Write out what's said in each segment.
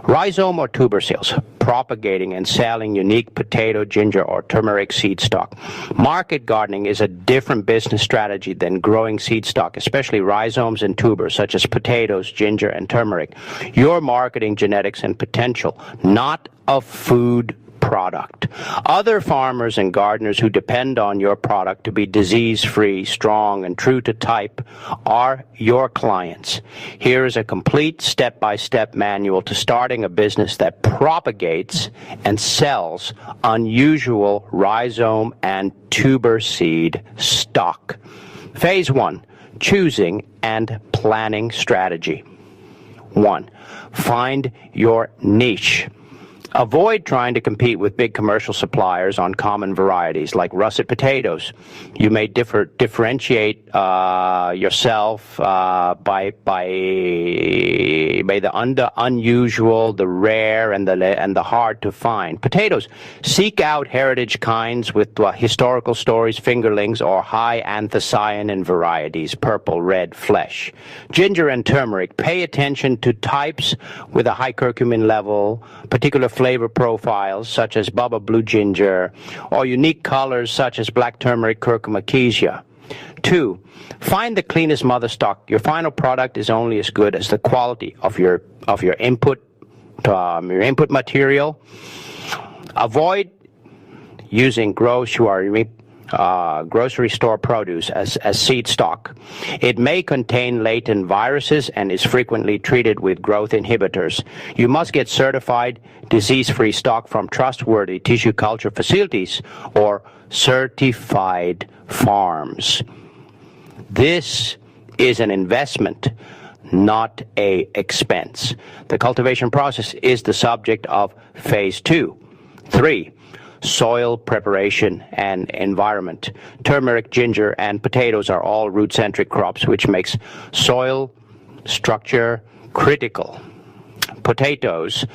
Rhizome or tuber sales, propagating and selling unique potato, ginger, or turmeric seed stock. Market gardening is a different business strategy than growing seed stock, especially rhizomes and tubers such as potatoes, ginger, and turmeric. You're marketing genetics and potential, not a food product. Other farmers and gardeners who depend on your product to be disease-free, strong, and true to type are your clients. Here is a complete step-by-step manual to starting a business that propagates and sells unusual rhizome and tuber seed stock. Phase 1, choosing and planning strategy. 1. Find your niche. Avoid trying to compete with big commercial suppliers on common varieties like russet potatoes. You may differentiate yourself by the unusual, the rare, and the hard to find. Potatoes. Seek out heritage kinds with historical stories, fingerlings, or high anthocyanin varieties, purple, red, flesh. Ginger and turmeric. Pay attention to types with a high curcumin level, particular flavor profiles such as Bubba Blue Ginger, or unique colors such as black turmeric, curcuma, acacia. 2. Find the cleanest Motherstock. Your final product is only as good as the quality of your input material. Avoid using grocery store produce as seed stock. It may contain latent viruses and is frequently treated with growth inhibitors. You must get certified disease-free stock from trustworthy tissue culture facilities or certified farms. This is an investment, not an expense. The cultivation process is the subject of Phase 2. 3. Soil preparation and environment. Turmeric, ginger, and potatoes are all root-centric crops, which makes soil structure critical. Potatoes.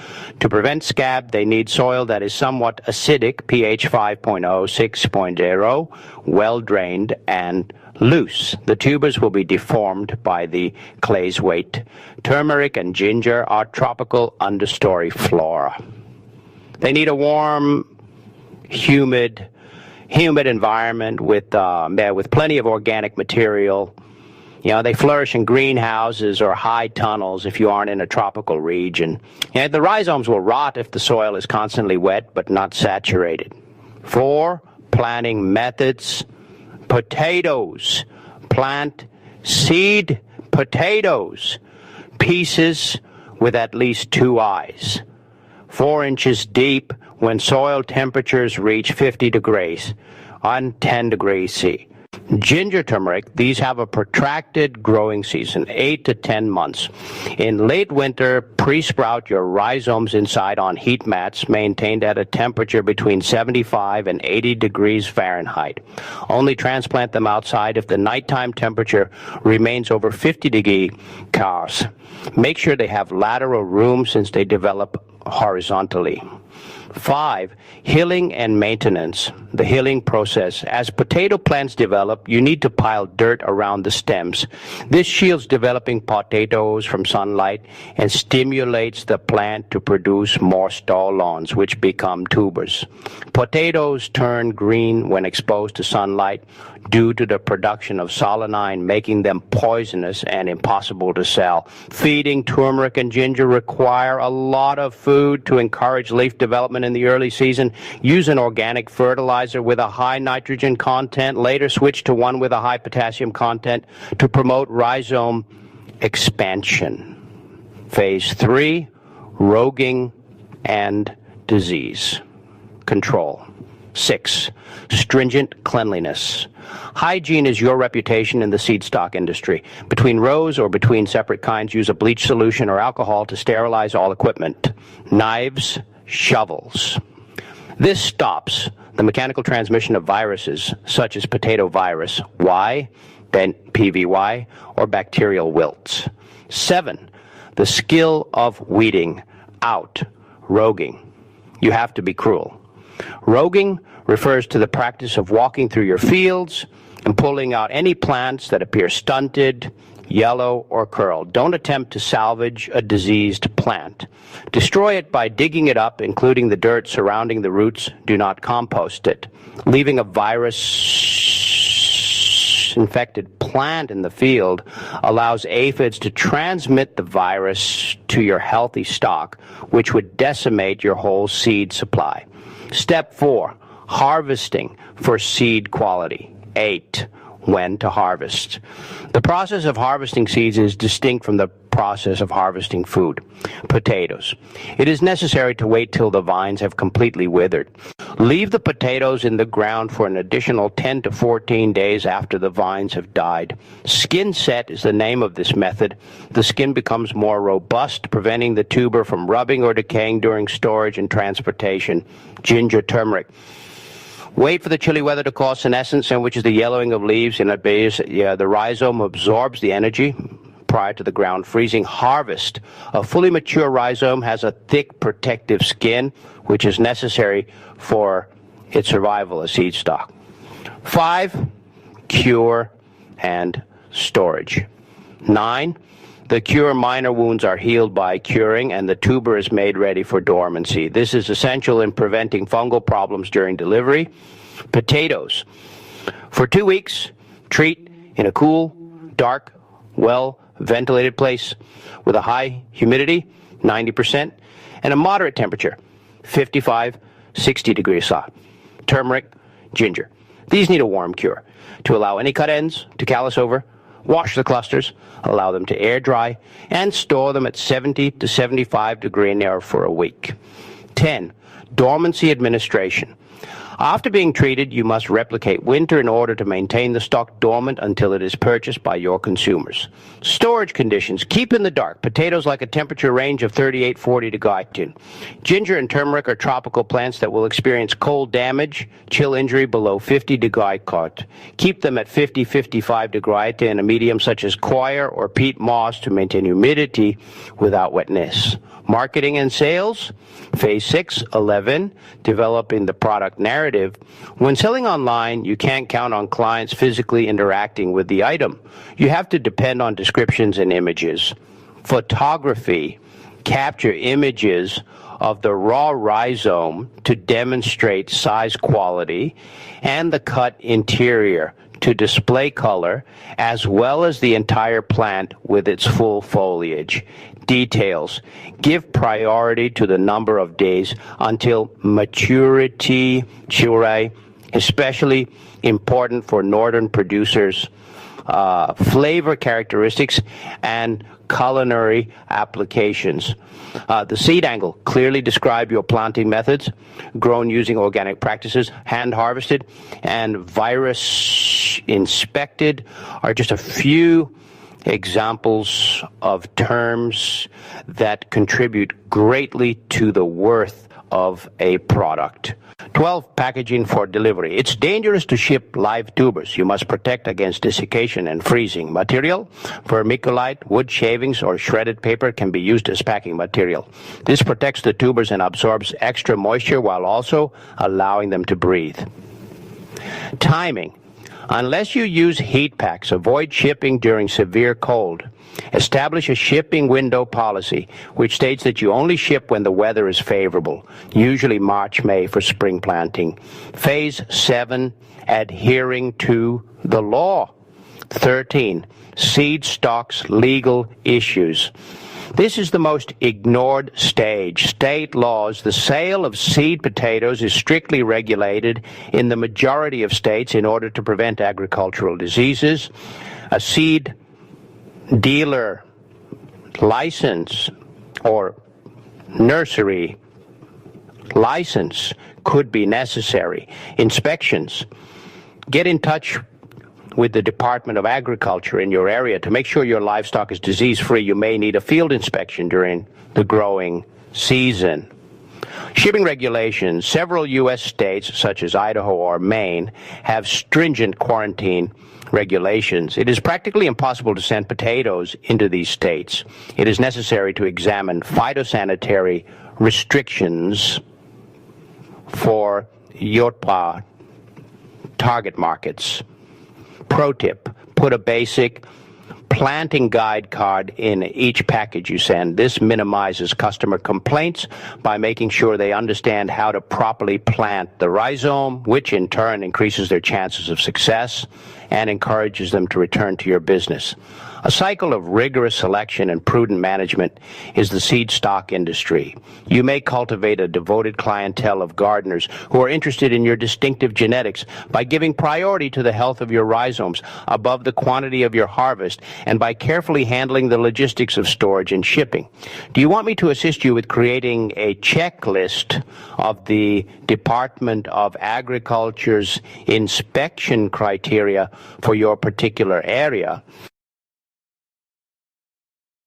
To prevent scab, they need soil that is somewhat acidic, pH 5.0, 6.0, well-drained, and loose. The tubers will be deformed by the clay's weight. Turmeric and ginger are tropical understory flora. They need a warm, humid environment with plenty of organic material. You know, they flourish in greenhouses or high tunnels if you aren't in a tropical region. And the rhizomes will rot if the soil is constantly wet but not saturated. 4. Planting methods. Potatoes. Plant seed potatoes. Pieces with at least 2 eyes. 4 inches deep when soil temperatures reach 50 degrees on 10 degrees C. Ginger turmeric, these have a protracted growing season, 8 to 10 months. In late winter, pre-sprout your rhizomes inside on heat mats maintained at a temperature between 75 and 80 degrees Fahrenheit. Only transplant them outside if the nighttime temperature remains over 50 degrees Celsius. Make sure they have lateral room since they develop horizontally. 5. Healing and maintenance. The healing process. As potato plants develop, you need to pile dirt around the stems. This shields developing potatoes from sunlight and stimulates the plant to produce more stolons, which become tubers. Potatoes turn green when exposed to sunlight due to the production of solanine, making them poisonous and impossible to sell. Feeding turmeric and ginger require a lot of food to encourage leaf development in the early season. Use an organic fertilizer with a high nitrogen content. Later switch to one with a high potassium content to promote rhizome expansion. Phase 3, roguing and disease control. 6. Stringent cleanliness. Hygiene is your reputation in the seed stock industry. Between rows or between separate kinds, use a bleach solution or alcohol to sterilize all equipment. Knives, shovels. This stops the mechanical transmission of viruses such as potato virus, Y, PVY, or bacterial wilts. 7. The skill of weeding out, roguing. You have to be cruel. Roguing refers to the practice of walking through your fields and pulling out any plants that appear stunted, yellow, or curled. Don't attempt to salvage a diseased plant. Destroy it by digging it up, including the dirt surrounding the roots. Do not compost it. Leaving a virus-infected plant in the field allows aphids to transmit the virus to your healthy stock, which would decimate your whole seed supply. Step 4, harvesting for seed quality. 8, when to harvest. The process of harvesting seeds is distinct from the process of harvesting food. Potatoes. It is necessary to wait till the vines have completely withered. Leave the potatoes in the ground for an additional 10 to 14 days after the vines have died. Skin set is the name of this method. The skin becomes more robust, preventing the tuber from rubbing or decaying during storage and transportation. Ginger, turmeric. Wait for the chilly weather to cause senescence, which is the yellowing of leaves. In a base, the rhizome absorbs the energy prior to the ground freezing. Harvest. A fully mature rhizome has a thick protective skin, which is necessary for its survival as seed stock. 5, cure and storage. 9, the cure minor wounds are healed by curing, and the tuber is made ready for dormancy. This is essential in preventing fungal problems during delivery. Potatoes. For 2 weeks, treat in a cool, dark, well-ventilated place with a high humidity, 90%, and a moderate temperature, 55, 60 degrees Celsius. Turmeric, ginger. These need a warm cure to allow any cut ends to callus over. Wash the clusters, allow them to air dry, and store them at 70 to 75 degree air for a week. 10. Dormancy administration. After being treated, you must replicate winter in order to maintain the stock dormant until it is purchased by your consumers. Storage conditions. Keep in the dark. Potatoes like a temperature range of 38-40 degrees. Ginger and turmeric are tropical plants that will experience cold damage, chill injury below 50 degrees. Keep them at 50-55 degrees in a medium such as coir or peat moss to maintain humidity without wetness. Marketing and sales. Phase 6, 11, developing the product narrative. When selling online, you can't count on clients physically interacting with the item. You have to depend on descriptions and images. Photography. Capture images of the raw rhizome to demonstrate size quality and the cut interior to display color, as well as the entire plant with its full foliage. Details. Give priority to the number of days until maturity, especially important for northern producers. Flavor characteristics and culinary applications. The seed angle. Clearly describe your planting methods, grown using organic practices, hand harvested, and virus inspected are just a few examples of terms that contribute greatly to the worth of a product. 12. Packaging for delivery. It's dangerous to ship live tubers. You must protect against desiccation and freezing. Material. Vermiculite, wood shavings, or shredded paper can be used as packing material. This protects the tubers and absorbs extra moisture while also allowing them to breathe. Timing. Unless you use heat packs, avoid shipping during severe cold. Establish a shipping window policy, which states that you only ship when the weather is favorable, usually March, May for spring planting. Phase 7, adhering to the law. 13, seed stocks legal issues. This is the most ignored stage. State laws. The sale of seed potatoes is strictly regulated in the majority of states in order to prevent agricultural diseases. A seed dealer license or nursery license could be necessary. Inspections. Get in touch with the Department of Agriculture in your area to make sure your livestock is disease-free. You may need a field inspection during the growing season. Shipping regulations. Several U.S. states, such as Idaho or Maine, have stringent quarantine regulations. It is practically impossible to send potatoes into these states. It is necessary to examine phytosanitary restrictions for YOTPA target markets. Pro tip, put a basic planting guide card in each package you send. This minimizes customer complaints by making sure they understand how to properly plant the rhizome, which in turn increases their chances of success and encourages them to return to your business. A cycle of rigorous selection and prudent management is the seed stock industry. You may cultivate a devoted clientele of gardeners who are interested in your distinctive genetics by giving priority to the health of your rhizomes above the quantity of your harvest and by carefully handling the logistics of storage and shipping. Do you want me to assist you with creating a checklist of the Department of Agriculture's inspection criteria for your particular area?